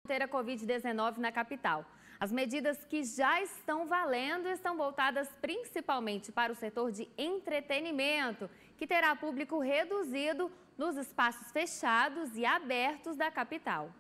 Ter a Covid-19 na capital. As medidas que já estão valendo estão voltadas principalmente para o setor de entretenimento, que terá público reduzido nos espaços fechados e abertos da capital.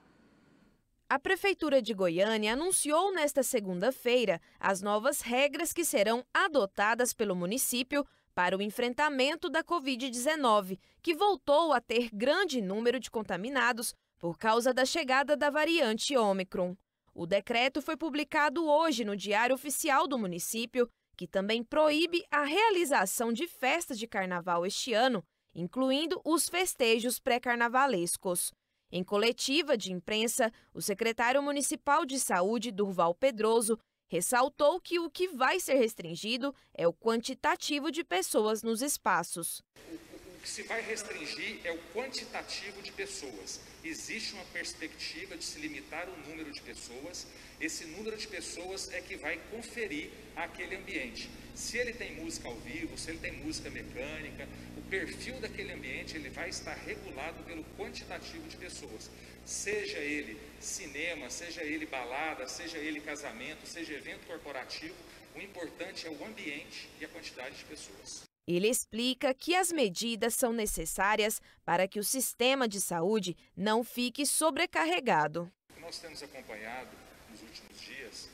A Prefeitura de Goiânia anunciou nesta segunda-feira as novas regras que serão adotadas pelo município para o enfrentamento da Covid-19, que voltou a ter grande número de contaminados por causa da chegada da variante Ômicron. O decreto foi publicado hoje no Diário Oficial do município, que também proíbe a realização de festas de carnaval este ano, incluindo os festejos pré-carnavalescos. Em coletiva de imprensa, o secretário municipal de saúde, Durval Pedroso, ressaltou que o que vai ser restringido é o quantitativo de pessoas nos espaços. O que se vai restringir é o quantitativo de pessoas. Existe uma perspectiva de se limitar o número de pessoas. Esse número de pessoas é que vai conferir aquele ambiente. Se ele tem música ao vivo, se ele tem música mecânica, o perfil daquele ambiente ele vai estar regulado pelo quantitativo de pessoas. Seja ele cinema, seja ele balada, seja ele casamento, seja evento corporativo, o importante é o ambiente e a quantidade de pessoas. Ele explica que as medidas são necessárias para que o sistema de saúde não fique sobrecarregado. O que nós temos acompanhado nos últimos dias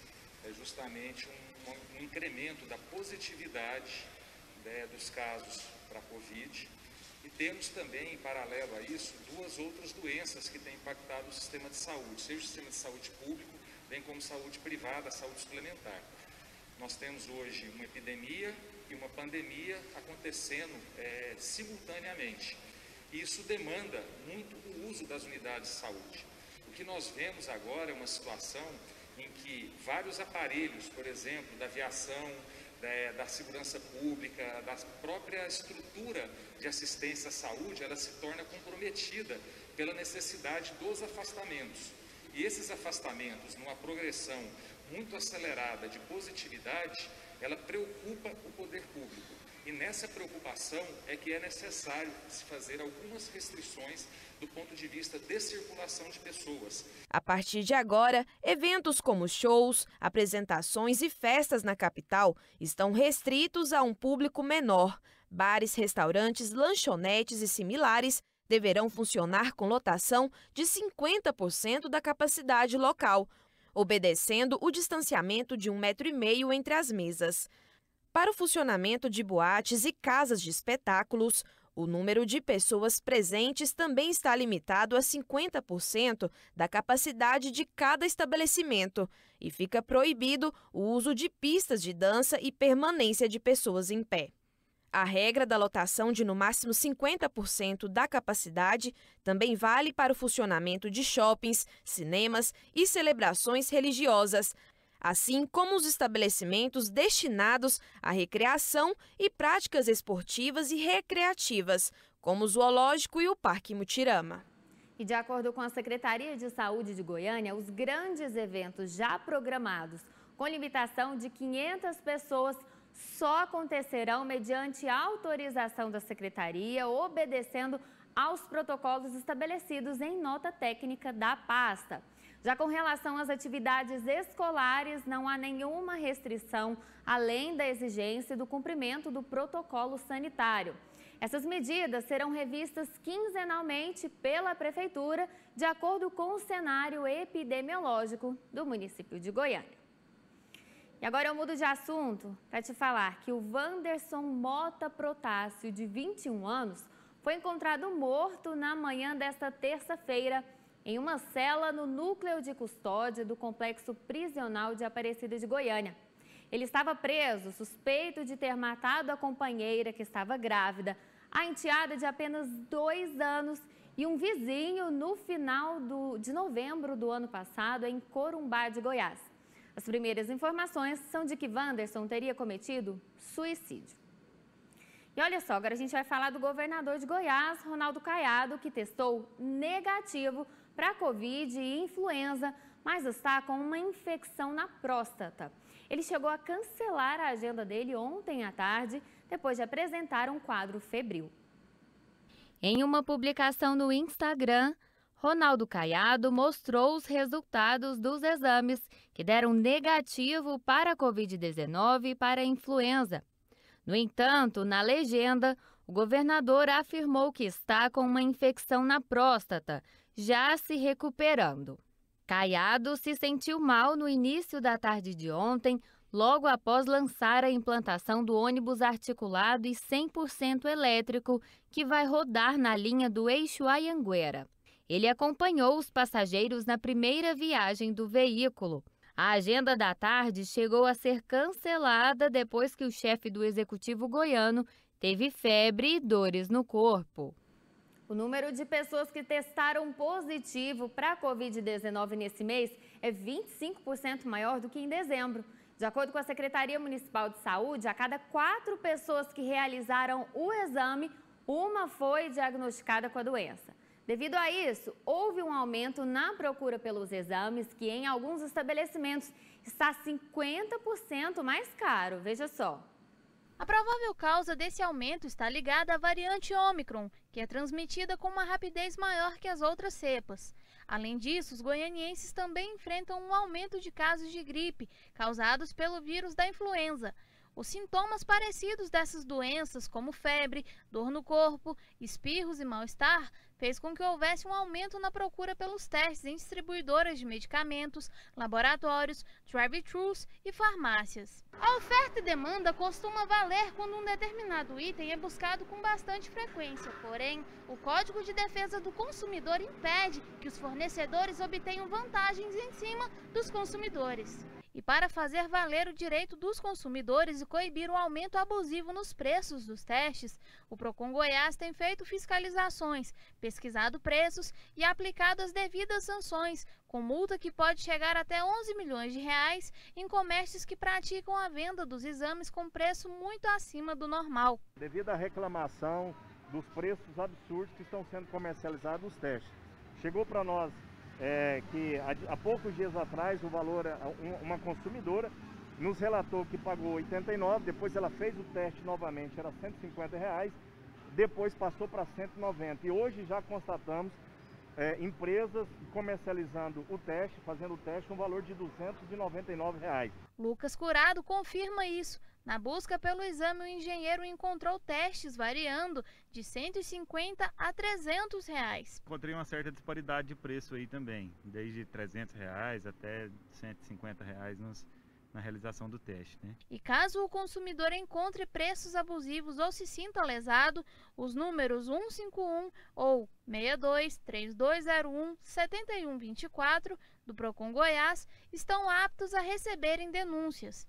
é justamente um incremento da positividade dos casos para a Covid e temos também, em paralelo a isso, duas outras doenças que têm impactado o sistema de saúde, seja o sistema de saúde público, bem como saúde privada, saúde suplementar. Nós temos hoje uma epidemia e uma pandemia acontecendo simultaneamente. E isso demanda muito o uso das unidades de saúde. O que nós vemos agora é uma situação em que vários aparelhos, por exemplo, da aviação, da segurança pública, da própria estrutura de assistência à saúde, ela se torna comprometida pela necessidade dos afastamentos. E esses afastamentos, numa progressão muito acelerada de positividade, ela preocupa o poder público. E nessa preocupação é que é necessário se fazer algumas restrições do ponto de vista de circulação de pessoas. A partir de agora, eventos como shows, apresentações e festas na capital estão restritos a um público menor. Bares, restaurantes, lanchonetes e similares deverão funcionar com lotação de 50% da capacidade local, obedecendo o distanciamento de 1,5 m entre as mesas. Para o funcionamento de boates e casas de espetáculos, o número de pessoas presentes também está limitado a 50% da capacidade de cada estabelecimento e fica proibido o uso de pistas de dança e permanência de pessoas em pé. A regra da lotação de no máximo 50% da capacidade também vale para o funcionamento de shoppings, cinemas e celebrações religiosas, assim como os estabelecimentos destinados à recreação e práticas esportivas e recreativas, como o Zoológico e o Parque Mutirama. E de acordo com a Secretaria de Saúde de Goiânia, os grandes eventos já programados com limitação de 500 pessoas só acontecerão mediante autorização da Secretaria, obedecendo aos protocolos estabelecidos em nota técnica da pasta. Já com relação às atividades escolares, não há nenhuma restrição, além da exigência do cumprimento do protocolo sanitário. Essas medidas serão revistas quinzenalmente pela Prefeitura, de acordo com o cenário epidemiológico do município de Goiânia. E agora eu mudo de assunto para te falar que o Wanderson Mota Protássio, de 21 anos, foi encontrado morto na manhã desta terça-feira em uma cela no núcleo de custódia do complexo prisional de Aparecida de Goiânia. Ele estava preso, suspeito de ter matado a companheira que estava grávida, a enteada de apenas 2 anos e um vizinho no final de novembro do ano passado em Corumbá de Goiás. As primeiras informações são de que Wanderson teria cometido suicídio. E olha só, agora a gente vai falar do governador de Goiás, Ronaldo Caiado, que testou negativo para Covid e influenza, mas está com uma infecção na próstata. Ele chegou a cancelar a agenda dele ontem à tarde, depois de apresentar um quadro febril. Em uma publicação no Instagram, Ronaldo Caiado mostrou os resultados dos exames que deram negativo para a Covid-19 e para a influenza. No entanto, na legenda, o governador afirmou que está com uma infecção na próstata, já se recuperando. Caiado se sentiu mal no início da tarde de ontem, logo após lançar a implantação do ônibus articulado e 100% elétrico que vai rodar na linha do eixo Anhanguera. Ele acompanhou os passageiros na primeira viagem do veículo. A agenda da tarde chegou a ser cancelada depois que o chefe do executivo goiano teve febre e dores no corpo. O número de pessoas que testaram positivo para a Covid-19 nesse mês é 25% maior do que em dezembro. De acordo com a Secretaria Municipal de Saúde, a cada 4 pessoas que realizaram o exame, uma foi diagnosticada com a doença. Devido a isso, houve um aumento na procura pelos exames, que em alguns estabelecimentos está 50% mais caro. Veja só. A provável causa desse aumento está ligada à variante Ômicron, que é transmitida com uma rapidez maior que as outras cepas. Além disso, os goianienses também enfrentam um aumento de casos de gripe causados pelo vírus da influenza. Os sintomas parecidos dessas doenças, como febre, dor no corpo, espirros e mal-estar, fez com que houvesse um aumento na procura pelos testes em distribuidoras de medicamentos, laboratórios, drive-thrus e farmácias. A oferta e demanda costuma valer quando um determinado item é buscado com bastante frequência. Porém, o Código de Defesa do Consumidor impede que os fornecedores obtenham vantagens em cima dos consumidores. E para fazer valer o direito dos consumidores e coibir o aumento abusivo nos preços dos testes, o Procon Goiás tem feito fiscalizações, pesquisado preços e aplicado as devidas sanções, com multa que pode chegar até 11 milhões de reais em comércios que praticam a venda dos exames com preço muito acima do normal. Devido à reclamação dos preços absurdos que estão sendo comercializados os testes, chegou para nós que há poucos dias atrás o valor, uma consumidora nos relatou que pagou 89, depois ela fez o teste novamente, era R$150, depois passou para 190 e hoje já constatamos empresas comercializando o teste, fazendo o teste, um valor de R$299. Lucas Curado confirma isso. Na busca pelo exame, o engenheiro encontrou testes variando de R$150 a R$300. Encontrei uma certa disparidade de preço aí também, desde R$300 até R$150 na realização do teste, né? E caso o consumidor encontre preços abusivos ou se sinta lesado, os números 151 ou 62-3201-7124 do Procon Goiás estão aptos a receberem denúncias.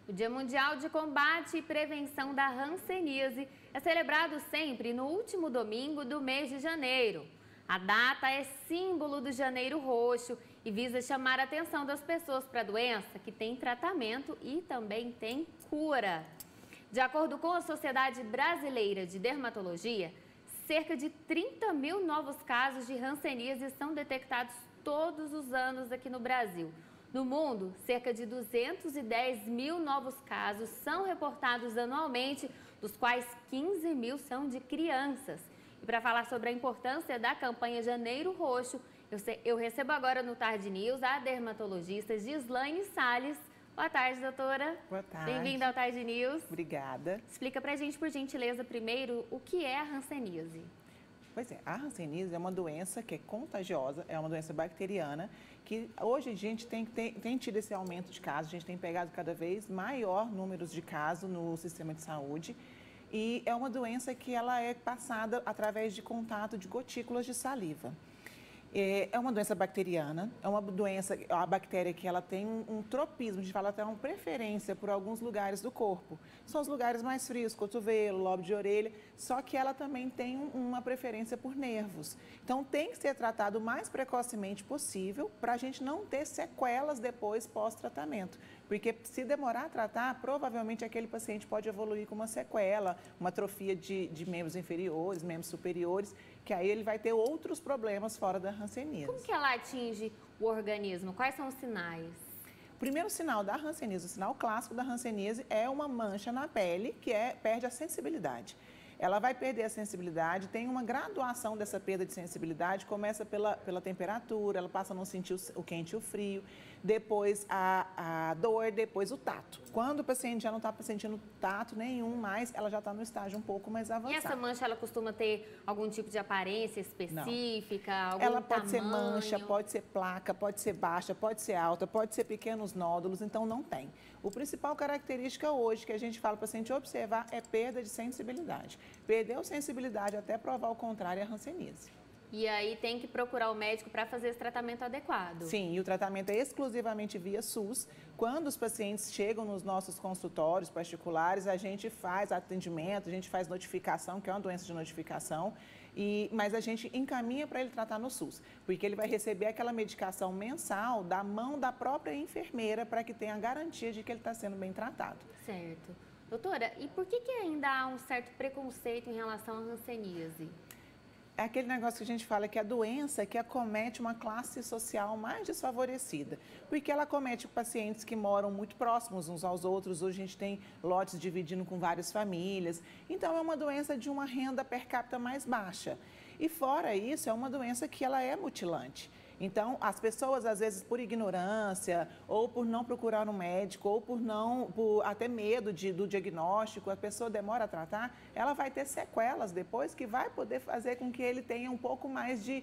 O Dia Mundial de Combate e Prevenção da Hanseníase é celebrado sempre no último domingo do mês de janeiro. A data é símbolo do Janeiro Roxo e visa chamar a atenção das pessoas para a doença, que tem tratamento e também tem cura. De acordo com a Sociedade Brasileira de Dermatologia, cerca de 30 mil novos casos de hanseníase são detectados todos os anos aqui no Brasil. No mundo, cerca de 210 mil novos casos são reportados anualmente, dos quais 15 mil são de crianças. E para falar sobre a importância da campanha Janeiro Roxo, eu recebo agora no Tarde News a dermatologista Gislaine Salles. Boa tarde, doutora. Boa tarde. Bem-vinda ao Tarde News. Obrigada. Explica pra gente, por gentileza, primeiro, o que é a hanseníase. Pois é, a hanseníase é uma doença que é contagiosa, é uma doença bacteriana, que hoje a gente tem tido esse aumento de casos, a gente tem pegado cada vez maior números de casos no sistema de saúde. E é uma doença que ela é passada através de contato de gotículas de saliva. É uma doença bacteriana, é uma doença, a bactéria que ela tem um tropismo, a gente fala até uma preferência por alguns lugares do corpo. São os lugares mais frios, cotovelo, lobo de orelha, só que ela também tem uma preferência por nervos. Então tem que ser tratado o mais precocemente possível para a gente não ter sequelas depois pós-tratamento. Porque se demorar a tratar, provavelmente aquele paciente pode evoluir com uma sequela, uma atrofia de membros inferiores, membros superiores, que aí ele vai ter outros problemas fora da hanseníase. Como que ela atinge o organismo? Quais são os sinais? O primeiro sinal da hanseníase, o sinal clássico da hanseníase é uma mancha na pele que perde a sensibilidade. ela vai perder a sensibilidade, tem uma graduação dessa perda de sensibilidade, começa pela temperatura, ela passa a não sentir o quente e o frio, depois a dor, depois o tato. Quando o paciente já não está sentindo tato nenhum mais, ela já está no estágio um pouco mais avançado. E essa mancha, ela costuma ter algum tipo de aparência específica? Algum ela pode ser tamanho? mancha, pode ser placa, pode ser baixa, pode ser alta, pode ser pequenos nódulos, então não tem. O principal característica hoje que a gente fala para o paciente observar é perda de sensibilidade. Perdeu sensibilidade até provar o contrário é a hanseníase. E aí tem que procurar o médico para fazer esse tratamento adequado. Sim, e o tratamento é exclusivamente via SUS. Quando os pacientes chegam nos nossos consultórios particulares, a gente faz atendimento, a gente faz notificação, que é uma doença de notificação, mas a gente encaminha para ele tratar no SUS, porque ele vai receber aquela medicação mensal da mão da própria enfermeira para que tenha a garantia de que ele está sendo bem tratado. Certo. Doutora, e por que ainda há um certo preconceito em relação à hanseníase? É aquele negócio que a gente fala que é a doença que acomete uma classe social mais desfavorecida, porque ela acomete pacientes que moram muito próximos uns aos outros. Hoje a gente tem lotes dividindo com várias famílias, então é uma doença de uma renda per capita mais baixa. E fora isso, é uma doença que ela é mutilante. Então, as pessoas, às vezes, por ignorância, ou por não procurar um médico, ou por até medo do diagnóstico, a pessoa demora a tratar, ela vai ter sequelas depois que vai poder fazer com que ele tenha um pouco mais de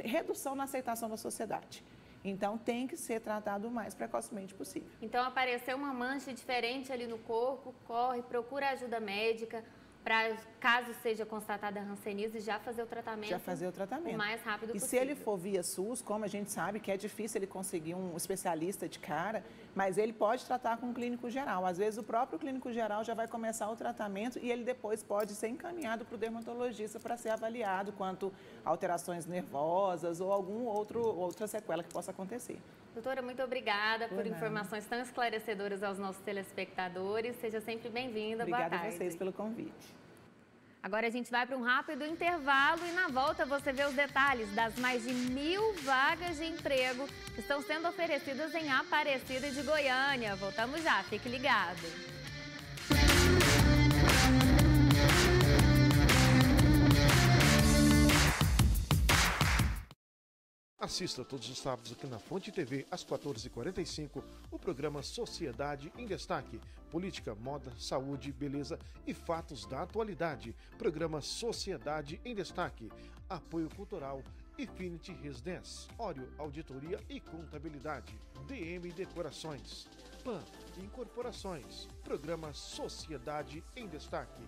redução na aceitação da sociedade. Então, tem que ser tratado o mais precocemente possível. Então, apareceu uma mancha diferente ali no corpo, corre, procura ajuda médica, para, caso seja constatada a hanseníase, já fazer o tratamento. O mais rápido possível. E se ele for via SUS, como a gente sabe que é difícil ele conseguir um especialista de cara, mas ele pode tratar com um clínico geral. Às vezes o próprio clínico geral já vai começar o tratamento e ele depois pode ser encaminhado para o dermatologista para ser avaliado quanto alterações nervosas ou outra sequela que possa acontecer. Doutora, muito obrigada por informações tão esclarecedoras aos nossos telespectadores. Seja sempre bem-vinda. Boa tarde. Obrigada a vocês pelo convite. Agora a gente vai para um rápido intervalo e na volta você vê os detalhes das mais de 1000 vagas de emprego que estão sendo oferecidas em Aparecida de Goiânia. Voltamos já, fique ligado. Assista todos os sábados aqui na Fonte TV, às 14h45, o programa Sociedade em Destaque. Política, moda, saúde, beleza e fatos da atualidade. Programa Sociedade em Destaque. Apoio cultural, Infinity Residence, Óleo, Auditoria e Contabilidade. DM Decorações, PAN Incorporações. Programa Sociedade em Destaque.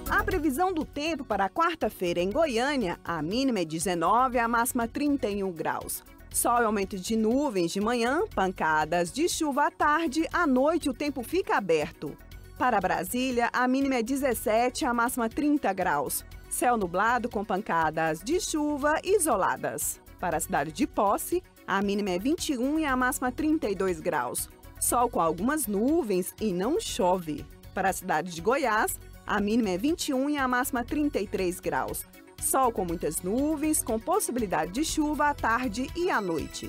A previsão do tempo para a quarta-feira em Goiânia, a mínima é 19 e a máxima 31 graus. Sol e aumento de nuvens de manhã, pancadas de chuva à tarde, à noite o tempo fica aberto. Para Brasília, a mínima é 17 e a máxima 30 graus. Céu nublado com pancadas de chuva isoladas. Para a cidade de Posse, a mínima é 21 e a máxima 32 graus. Sol com algumas nuvens e não chove. Para a cidade de Goiás, a mínima é 21 e a máxima 33 graus. Sol com muitas nuvens, com possibilidade de chuva à tarde e à noite.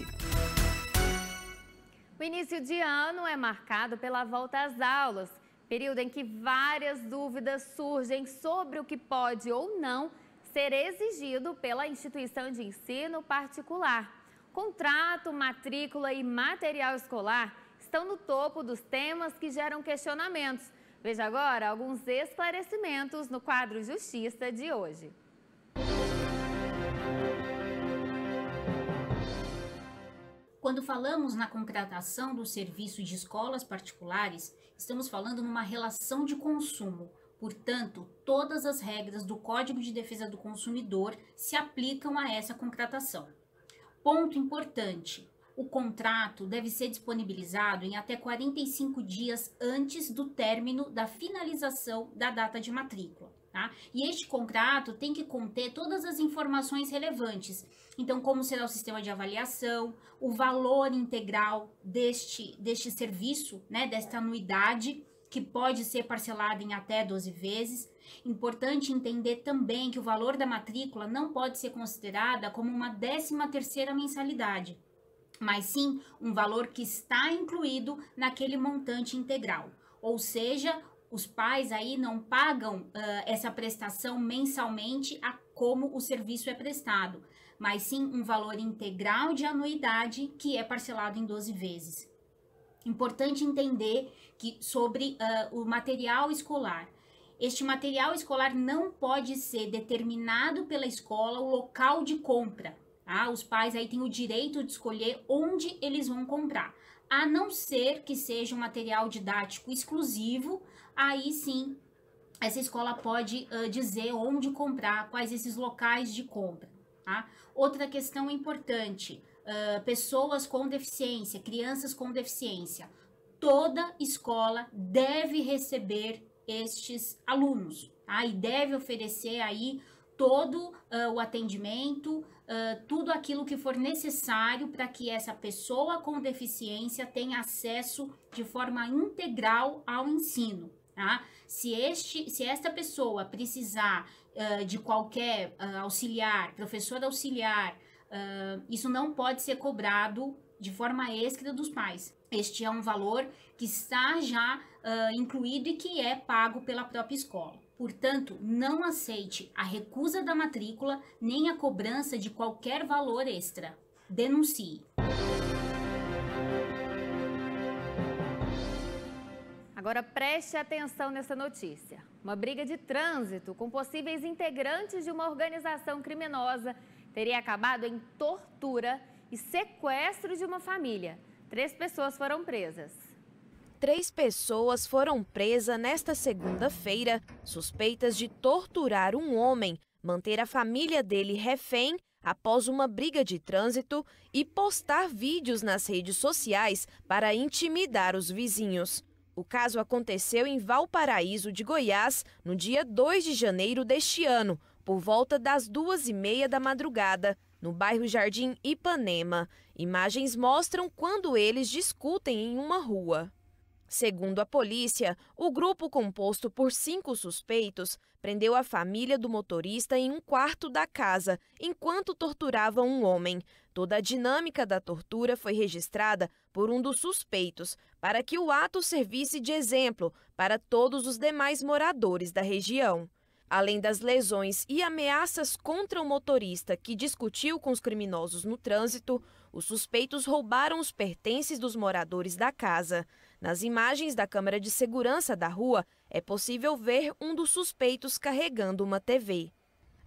O início de ano é marcado pela volta às aulas, período em que várias dúvidas surgem sobre o que pode ou não ser exigido pela instituição de ensino particular. Contrato, matrícula e material escolar estão no topo dos temas que geram questionamentos. Veja agora alguns esclarecimentos no quadro Justiça de hoje. Quando falamos na contratação do serviço de escolas particulares, estamos falando numa relação de consumo. Portanto, todas as regras do Código de Defesa do Consumidor se aplicam a essa contratação. Ponto importante: o contrato deve ser disponibilizado em até 45 dias antes do término da finalização da data de matrícula, tá? E este contrato tem que conter todas as informações relevantes. Então, como será o sistema de avaliação, o valor integral deste serviço, né, desta anuidade, que pode ser parcelado em até 12 vezes. Importante entender também que o valor da matrícula não pode ser considerada como uma 13ª mensalidade, mas sim um valor que está incluído naquele montante integral. Ou seja, os pais aí não pagam essa prestação mensalmente a como o serviço é prestado, mas sim um valor integral de anuidade que é parcelado em 12 vezes. Importante entender que sobre o material escolar. Este material escolar não pode ser determinado pela escola o local de compra. Tá? Os pais aí têm o direito de escolher onde eles vão comprar. A não ser que seja um material didático exclusivo, aí sim essa escola pode dizer onde comprar, quais esses locais de compra. Tá? Outra questão importante. Pessoas com deficiência, crianças com deficiência, toda escola deve receber estes alunos, tá? E deve oferecer aí todo o atendimento, tudo aquilo que for necessário para que essa pessoa com deficiência tenha acesso de forma integral ao ensino, tá? Se esta pessoa precisar de qualquer auxiliar, professor auxiliar, isso não pode ser cobrado de forma extra dos pais. Este é um valor que está já incluído e que é pago pela própria escola. Portanto, não aceite a recusa da matrícula nem a cobrança de qualquer valor extra. Denuncie. Agora preste atenção nessa notícia. Uma briga de trânsito com possíveis integrantes de uma organização criminosa teria acabado em tortura e sequestro de uma família. 3 pessoas foram presas. 3 pessoas foram presas nesta segunda-feira, suspeitas de torturar um homem, manter a família dele refém após uma briga de trânsito e postar vídeos nas redes sociais para intimidar os vizinhos. O caso aconteceu em Valparaíso de Goiás, no dia 2 de janeiro deste ano, por volta das 2h30 da madrugada, no bairro Jardim Ipanema. Imagens mostram quando eles discutem em uma rua. Segundo a polícia, o grupo composto por 5 suspeitos prendeu a família do motorista em um quarto da casa, enquanto torturavam um homem. Toda a dinâmica da tortura foi registrada por um dos suspeitos, para que o ato servisse de exemplo para todos os demais moradores da região. Além das lesões e ameaças contra o motorista que discutiu com os criminosos no trânsito, os suspeitos roubaram os pertences dos moradores da casa. Nas imagens da câmera de segurança da rua, é possível ver um dos suspeitos carregando uma TV.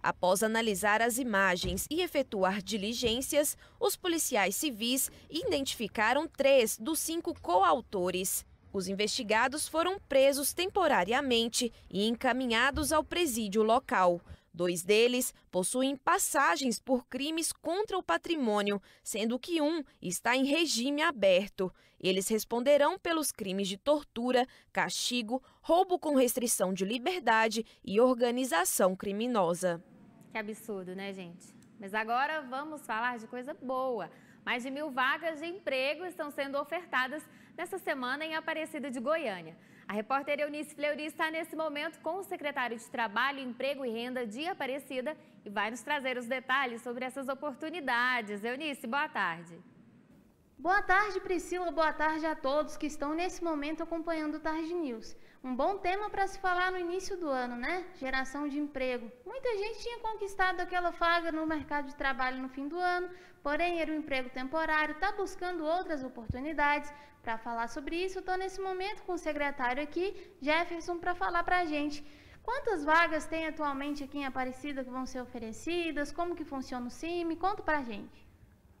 Após analisar as imagens e efetuar diligências, os policiais civis identificaram 3 dos 5 coautores. Os investigados foram presos temporariamente e encaminhados ao presídio local. 2 deles possuem passagens por crimes contra o patrimônio, sendo que um está em regime aberto. Eles responderão pelos crimes de tortura, castigo, roubo com restrição de liberdade e organização criminosa. Que absurdo, né, gente? Mas agora vamos falar de coisa boa. Mais de 1.000 vagas de emprego estão sendo ofertadas nesta semana em Aparecida de Goiânia. A repórter Eunice Fleury está nesse momento com o secretário de Trabalho, Emprego e Renda de Aparecida e vai nos trazer os detalhes sobre essas oportunidades. Eunice, boa tarde. Boa tarde, Priscila. Boa tarde a todos que estão nesse momento acompanhando o Tarde News. Um bom tema para se falar no início do ano, né? Geração de emprego. Muita gente tinha conquistado aquela vaga no mercado de trabalho no fim do ano, porém era um emprego temporário, está buscando outras oportunidades. Para falar sobre isso, estou nesse momento com o secretário aqui, Jefferson, para falar para a gente. Quantas vagas tem atualmente aqui em Aparecida que vão ser oferecidas? Como que funciona o CIMI? Conta para a gente.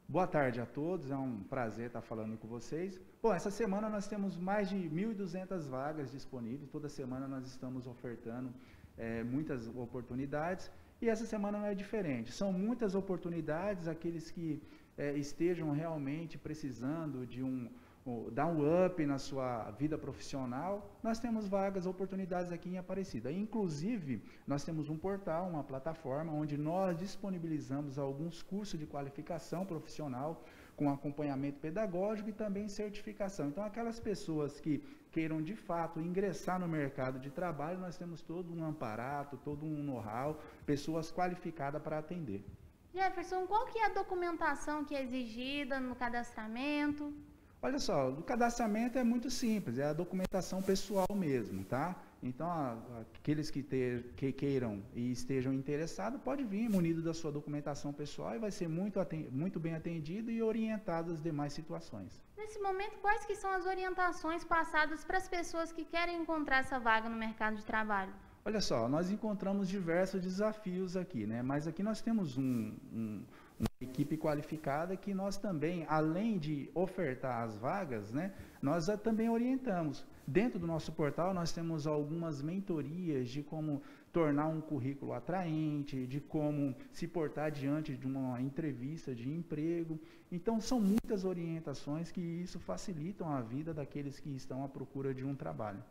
Boa tarde a todos, é um prazer estar falando com vocês. Bom, essa semana nós temos mais de 1.200 vagas disponíveis, toda semana nós estamos ofertando muitas oportunidades e essa semana não é diferente. São muitas oportunidades, aqueles que estejam realmente precisando de dar um up na sua vida profissional, nós temos vagas, oportunidades aqui em Aparecida. Inclusive, nós temos um portal, uma plataforma, onde nós disponibilizamos alguns cursos de qualificação profissional com acompanhamento pedagógico e também certificação. Então, aquelas pessoas que queiram, de fato, ingressar no mercado de trabalho, nós temos todo um aparato, todo um know-how, pessoas qualificadas para atender. Jefferson, qual que é a documentação que é exigida no cadastramento? Olha só, o cadastramento é muito simples, é a documentação pessoal mesmo, tá? Então, aqueles que queiram e estejam interessados, pode vir munido da sua documentação pessoal e vai ser muito bem atendido e orientado às demais situações. Nesse momento, quais que são as orientações passadas para as pessoas que querem encontrar essa vaga no mercado de trabalho? Olha só, nós encontramos diversos desafios aqui, né? Mas aqui nós temos uma equipe qualificada que nós também, além de ofertar as vagas, né, nós também orientamos. Dentro do nosso portal, nós temos algumas mentorias de como tornar um currículo atraente, de como se portar diante de uma entrevista de emprego. Então, são muitas orientações que isso facilitam a vida daqueles que estão à procura de um trabalho.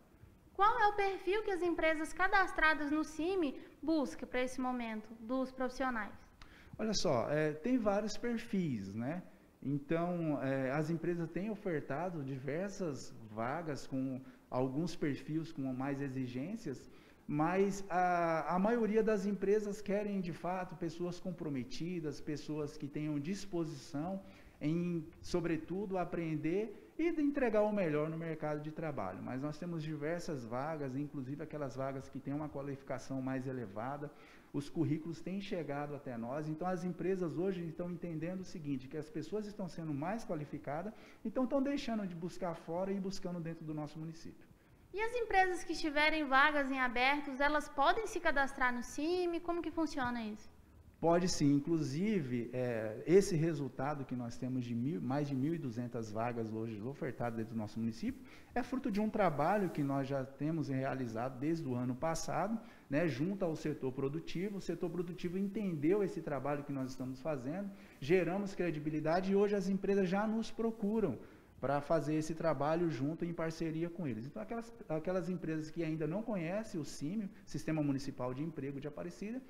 Qual é o perfil que as empresas cadastradas no CIMI buscam para esse momento dos profissionais? Olha só, tem vários perfis, né? Então, as empresas têm ofertado diversas vagas com alguns perfis com mais exigências, mas a maioria das empresas querem, de fato, pessoas comprometidas, pessoas que tenham disposição em, sobretudo, aprender e entregar o melhor no mercado de trabalho. Mas nós temos diversas vagas, inclusive aquelas vagas que têm uma qualificação mais elevada. Os currículos têm chegado até nós, então as empresas hoje estão entendendo o seguinte, que as pessoas estão sendo mais qualificadas, então estão deixando de buscar fora e buscando dentro do nosso município. E as empresas que tiverem vagas em abertos, elas podem se cadastrar no CIMI? Como que funciona isso? Pode sim, inclusive, esse resultado que nós temos de mais de 1.200 vagas hoje ofertadas dentro do nosso município, é fruto de um trabalho que nós já temos realizado desde o ano passado, né, junto ao setor produtivo. O setor produtivo entendeu esse trabalho que nós estamos fazendo, geramos credibilidade e hoje as empresas já nos procuram para fazer esse trabalho junto em parceria com eles. Então, aquelas empresas que ainda não conhecem o CIMI, Sistema Municipal de Emprego de Aparecida,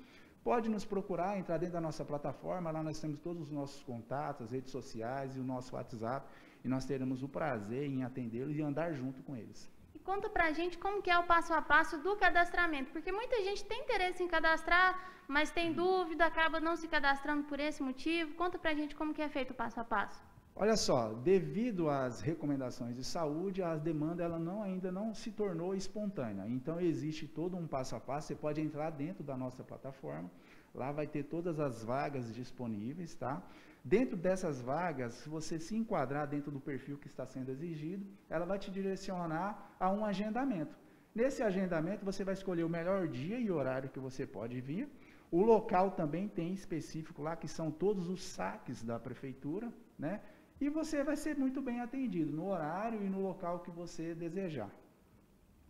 pode nos procurar, entrar dentro da nossa plataforma, lá nós temos todos os nossos contatos, as redes sociais e o nosso WhatsApp, e nós teremos o prazer em atendê-los e andar junto com eles. E conta pra gente como que é o passo a passo do cadastramento, porque muita gente tem interesse em cadastrar, mas tem dúvida, acaba não se cadastrando por esse motivo. Conta pra gente como que é feito o passo a passo. Olha só, devido às recomendações de saúde, a demanda ainda não se tornou espontânea. Então, existe todo um passo a passo. Você pode entrar dentro da nossa plataforma. Lá vai ter todas as vagas disponíveis, tá? Dentro dessas vagas, se você se enquadrar dentro do perfil que está sendo exigido, ela vai te direcionar a um agendamento. Nesse agendamento, você vai escolher o melhor dia e horário que você pode vir. O local também tem específico lá, que são todos os saques da prefeitura, né? E você vai ser muito bem atendido no horário e no local que você desejar.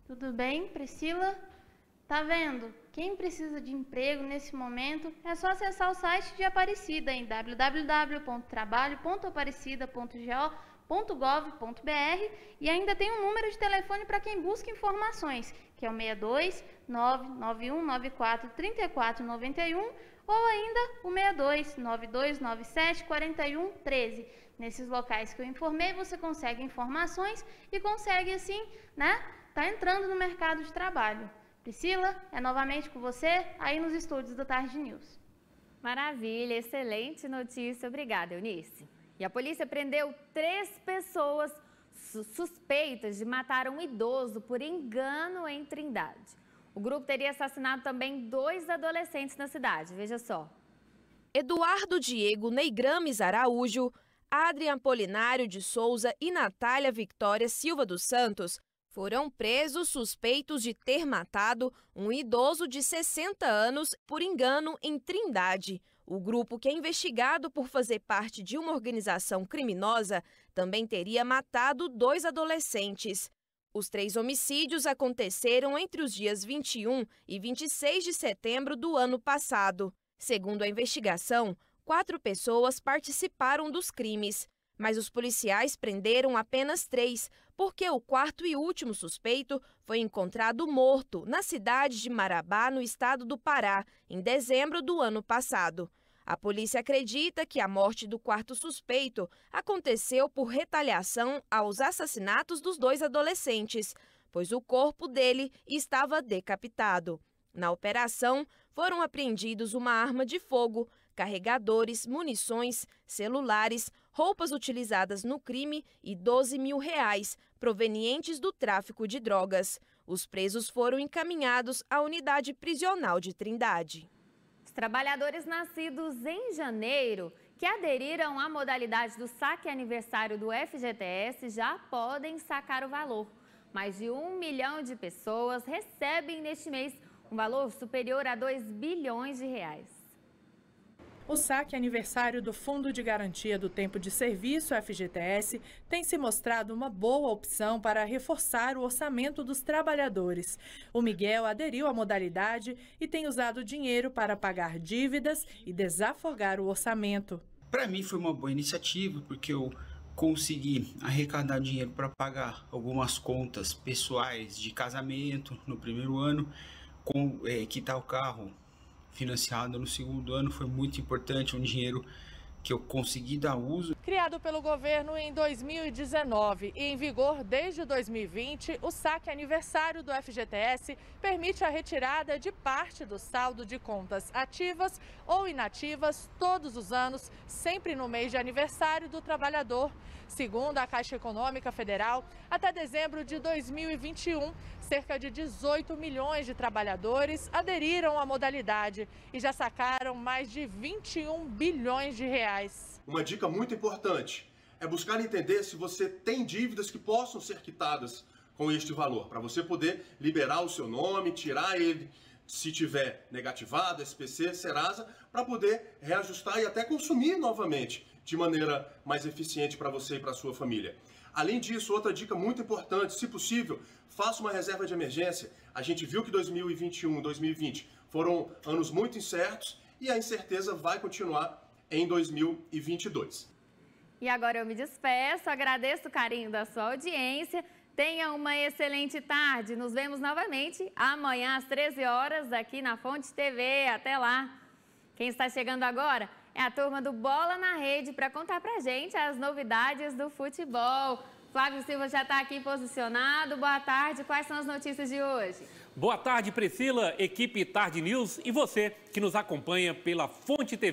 Tudo bem, Priscila? Tá vendo? Quem precisa de emprego nesse momento é só acessar o site de Aparecida em www.trabalho.aparecida.go.gov.br e ainda tem um número de telefone para quem busca informações, que é o 62 99194 3491 ou ainda o 62 9297 4113. Nesses locais que eu informei, você consegue informações e consegue, assim, né, tá entrando no mercado de trabalho. Priscila, é novamente com você, aí nos estúdios da Tarde News. Maravilha, excelente notícia. Obrigada, Eunice. E a polícia prendeu 3 pessoas suspeitas de matar um idoso por engano em Trindade. O grupo teria assassinado também 2 adolescentes na cidade, veja só. Eduardo Diego Neigrames Araújo, Adrian Apolinário de Souza e Natália Victória Silva dos Santos foram presos suspeitos de ter matado um idoso de 60 anos por engano em Trindade. O grupo, que é investigado por fazer parte de uma organização criminosa, também teria matado 2 adolescentes. Os 3 homicídios aconteceram entre os dias 21 e 26 de setembro do ano passado. Segundo a investigação, 4 pessoas participaram dos crimes, mas os policiais prenderam apenas 3, porque o 4º e último suspeito foi encontrado morto na cidade de Marabá, no estado do Pará, em dezembro do ano passado. A polícia acredita que a morte do quarto suspeito aconteceu por retaliação aos assassinatos dos 2 adolescentes, pois o corpo dele estava decapitado. Na operação, foram apreendidos uma arma de fogo, carregadores, munições, celulares, roupas utilizadas no crime e R$12 mil provenientes do tráfico de drogas. Os presos foram encaminhados à unidade prisional de Trindade. Os trabalhadores nascidos em janeiro que aderiram à modalidade do saque aniversário do FGTS já podem sacar o valor. Mais de 1 milhão de pessoas recebem neste mês um valor superior a R$2 bilhões. O saque aniversário do Fundo de Garantia do Tempo de Serviço, FGTS, tem se mostrado uma boa opção para reforçar o orçamento dos trabalhadores. O Miguel aderiu à modalidade e tem usado o dinheiro para pagar dívidas e desafogar o orçamento. Para mim foi uma boa iniciativa, porque eu consegui arrecadar dinheiro para pagar algumas contas pessoais de casamento no primeiro ano, quitar o carro financiado no segundo ano. Foi muito importante, um dinheiro que eu consegui dar uso. Criado pelo governo em 2019 e em vigor desde 2020, o saque aniversário do FGTS permite a retirada de parte do saldo de contas ativas ou inativas todos os anos, sempre no mês de aniversário do trabalhador. Segundo a Caixa Econômica Federal, até dezembro de 2021, cerca de 18 milhões de trabalhadores aderiram à modalidade e já sacaram mais de 21 bilhões de reais. Uma dica muito importante é buscar entender se você tem dívidas que possam ser quitadas com este valor, para você poder liberar o seu nome, tirar ele, se tiver negativado, SPC, Serasa, para poder reajustar e até consumir novamente de maneira mais eficiente para você e para a sua família. Além disso, outra dica muito importante, se possível, faça uma reserva de emergência. A gente viu que 2021 e 2020 foram anos muito incertos e a incerteza vai continuar em 2022. E agora eu me despeço, agradeço o carinho da sua audiência. Tenha uma excelente tarde. Nos vemos novamente amanhã às 13 horas aqui na Fonte TV. Até lá. Quem está chegando agora é a turma do Bola na Rede para contar pra gente as novidades do futebol. Flávio Silva já está aqui posicionado. Boa tarde. Quais são as notícias de hoje? Boa tarde, Priscila, equipe Tarde News e você que nos acompanha pela Fonte TV.